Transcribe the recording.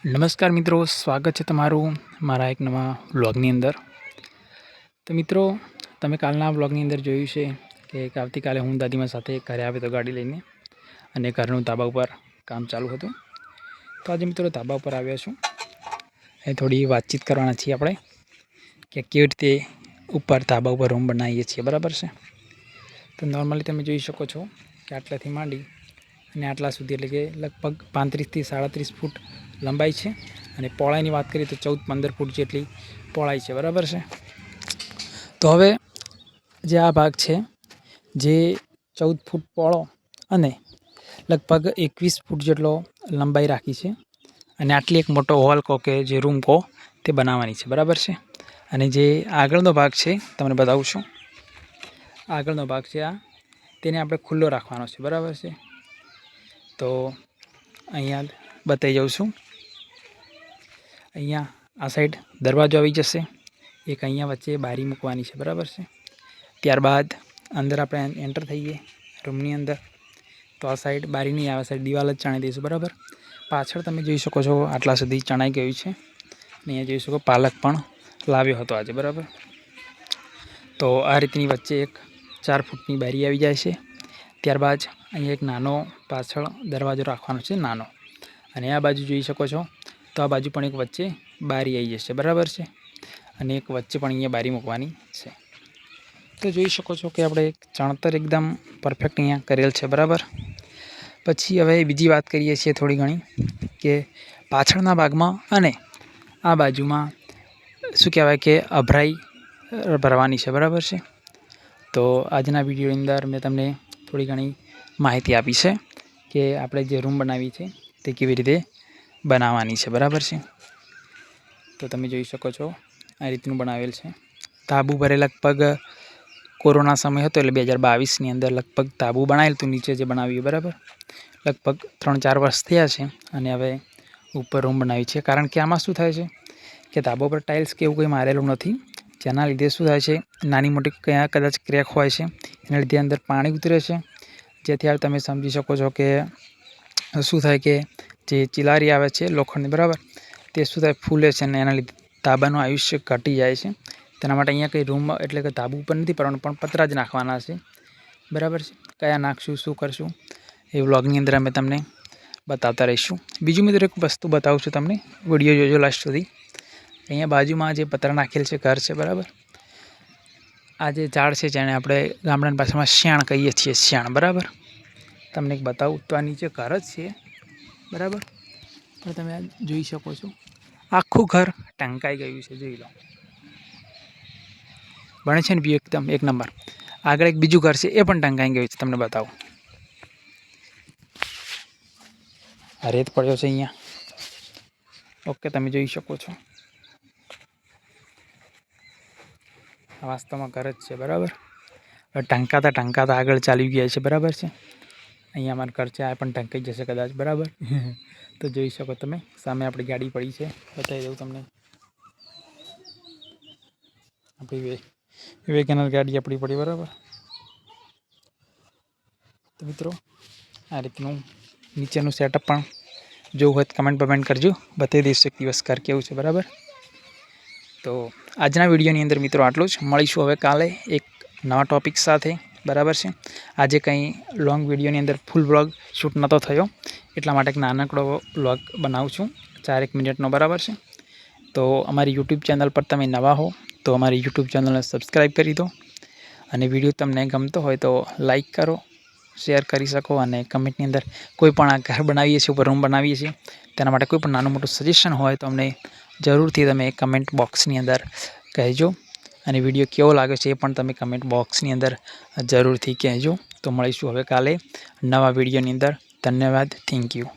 નમસ્કાર મિત્રો, સ્વાગત છે તમારું મારા એક નવા વ્લોગની અંદર। તો મિત્રો, તમે કાલના વ્લોગની અંદર જોયું છે કે આવતીકાલે હું દાદીમા સાથે ઘરે આવ્યો તો ગાડી લઈને, અને ઘરનું ધાબા ઉપર કામ ચાલુ હતું। તો આજે મિત્રો ધાબા ઉપર આવ્યા છું, એ થોડી વાતચીત કરવાના છીએ આપણે કે કેવી રીતે ઉપર ધાબા ઉપર રૂમ બનાવીએ છીએ, બરાબર છે। તો નોર્મલી તમે જોઈ શકો છો કે આટલાથી માંડી અને આટલા સુધી, એટલે કે લગભગ 35થી 37 ફૂટ લંબાઈ છે, અને પહોળાઈની વાત કરીએ તો 14-15 ફૂટ જેટલી પહોળાઈ છે, બરાબર છે। તો હવે જે આ ભાગ છે જે 14 ફૂટ પહોળો અને લગભગ 21 ફૂટ જેટલો લંબાઈ રાખી છે, અને આટલી એક મોટો હોલ કહો કે જે રૂમ કહો તે બનાવવાની છે, બરાબર છે। અને જે આગળનો ભાગ છે તમને બતાવું છું, આગળનો ભાગ છે આ, તેને આપણે ખુલ્લો રાખવાનો છે, બરાબર છે। તો અહીંયા બતાવી જાઉં છું, અહીંયા આ સાઈડ દરવાજો આવી જશે, એક અહીંયા વચ્ચે બારી મૂકવાની છે, બરાબર છે। ત્યારબાદ અંદર આપણે એન્ટર થઈએ રૂમની અંદર, તો આ સાઈડ બારી નહીં આવે, આ સાઈડ દિવાલ જ ચણાઈ દઈશું, બરાબર। પાછળ તમે જોઈ શકો છો આટલા સુધી ચણાઈ ગયું છે, અને અહીંયા જોઈ શકો પાલક પણ લાવ્યો હતો આજે, બરાબર। તો આ રીતની વચ્ચે એક 4 ફૂટની બારી આવી જાય છે। ત્યારબાદ અહીંયા એક નાનો પાછળ દરવાજો રાખવાનો છે, નાનો, અને આ બાજુ જોઈ શકો છો તો આ બાજુ પણ એક વચ્ચે બારી આવી જશે, બરાબર છે। અને એક વચ્ચે પણ અહીંયા બારી મૂકવાની છે। તો જોઈ શકો છો કે આપણે ચણતર એકદમ પરફેક્ટ અહીંયા કરેલ છે, બરાબર। પછી હવે બીજી વાત કરીએ છીએ થોડી ઘણી, કે પાછળના ભાગમાં અને આ બાજુમાં શું કહેવાય કે અભરાઈ ભરવાની છે, બરાબર છે। તો આજના વિડીયોની અંદર મેં તમને થોડી ઘણી માહિતી આપી છે કે આપણે જે રૂમ બનાવી છે તે કેવી રીતે બનાવવાની છે, બરાબર છે। તો તમે જોઈ શકો છો આ રીતનું બનાવેલ છે। તાબુ ભરે લગભગ કોરોના સમય હતો એટલે 2022ની અંદર લગભગ તાબુ બનાવેલું હતું, નીચે જે બનાવ્યું, બરાબર। લગભગ 3-4 વર્ષ થયા છે, અને હવે ઉપર રૂમ બનાવી છે। કારણ કે આમાં શું થાય છે કે ધાબા પર ટાઇલ્સ કે એવું કંઈ મારેલું નથી, જેના લીધે શું થાય છે, નાની મોટી ક્યાં કદાચ ક્રેક હોય છે, એના લીધે અંદર પાણી ઉતરે છે, જેથી આ તમે સમજી શકો છો કે શું થાય કે જે ચિલારી આવે છે લોખંડની, બરાબર, તે શું થાય ફૂલે છે, અને એના લીધે ધાબાનું આયુષ્ય ઘટી જાય છે। તેના માટે અહીંયા કંઈ રૂમ એટલે કે ધાબુ ઉપર નથી પડવાનું, પણ પતરા જ નાખવાના છે, બરાબર છે। કયા નાખશું, શું કરશું, એ વ્લોગની અંદર અમે તમને બતાવતા રહીશું। બીજું મિત્રો એક વસ્તુ બતાવું છું તમને, વિડીયો જોજો લાસ્ટ સુધી। અહીંયા બાજુમાં જે પતરા નાખેલ છે ઘર છે, બરાબર। આ જે ઝાડ છે જેને આપણે ગામડાની ભાષામાં શ્યાણ કહીએ છીએ, શ્યાણ, બરાબર। તમને એક બતાવું તો આ નીચે ઘર જ છે, બરાબર, પણ તમે આ જોઈ શકો છો આખું ઘર ઢંકાઈ ગયું છે, જોઈ લો, બને છે ને વ્યૂ એકદમ એક નંબર। આગળ એક બીજું ઘર છે એ પણ ઢંકાઈ ગયું છે, તમને બતાવું, આ રેત પડ્યો છે અહીંયા, ઓકે, તમે જોઈ શકો છો આ વાસ્તવમાં ઘર જ છે, બરાબર। હવે ઢંકાતા આગળ ચાલી ગયા છે, બરાબર છે। અહીંયા અમારું ઘર છે, આ પણ ઢંકાઈ જશે કદાચ, બરાબર। તો જોઈ શકો તમે, સામે આપણી ગાડી પડી છે, બતાવી દઉં તમને, આપણી વેગેનર ગાડી આપણી પડી, બરાબર। તો મિત્રો આ રીતનું નીચેનું સેટઅપ પણ જોવું હોય તો કમેન્ટ કરજો, બતાવી દઈશું એક દિવસ ઘર કેવું છે, બરાબર। તો આજના વિડીયોની અંદર મિત્રો આટલું જ, મળીશું હવે કાલે એક નવા ટૉપિક સાથે, બરાબર છે। આજે કંઈ લોંગ વિડીયોની અંદર ફૂલ વ્લોગ શૂટ નહોતો થયો, એટલા માટે એક નાનકડો વ્લોગ બનાવું છું 4 મિનિટનો, બરાબર છે। તો અમારી યુટ્યુબ ચેનલ પર તમે નવા હો તો અમારી યુટ્યુબ ચેનલને સબસ્ક્રાઈબ કરી દો, અને વિડીયો તમને ગમતો હોય તો લાઈક કરો, શેર કરી શકો, અને કમેન્ટની અંદર કોઈ પણ આ ઘર બનાવીએ છીએ, ઉપર રૂમ બનાવીએ છીએ, તેના માટે કોઈ પણ નાનું મોટું સજેશન હોય તો અમને જરૂરથી તમે કમેન્ટ બોક્સની અંદર કહેજો, અને વિડીયો કેવો લાગે છે એ પણ તમે કમેન્ટ બોક્સની અંદર જરૂરથી કહેજો। તો મળીશું હવે કાલે નવા વિડીયોની અંદર, ધન્યવાદ, થેન્ક યુ।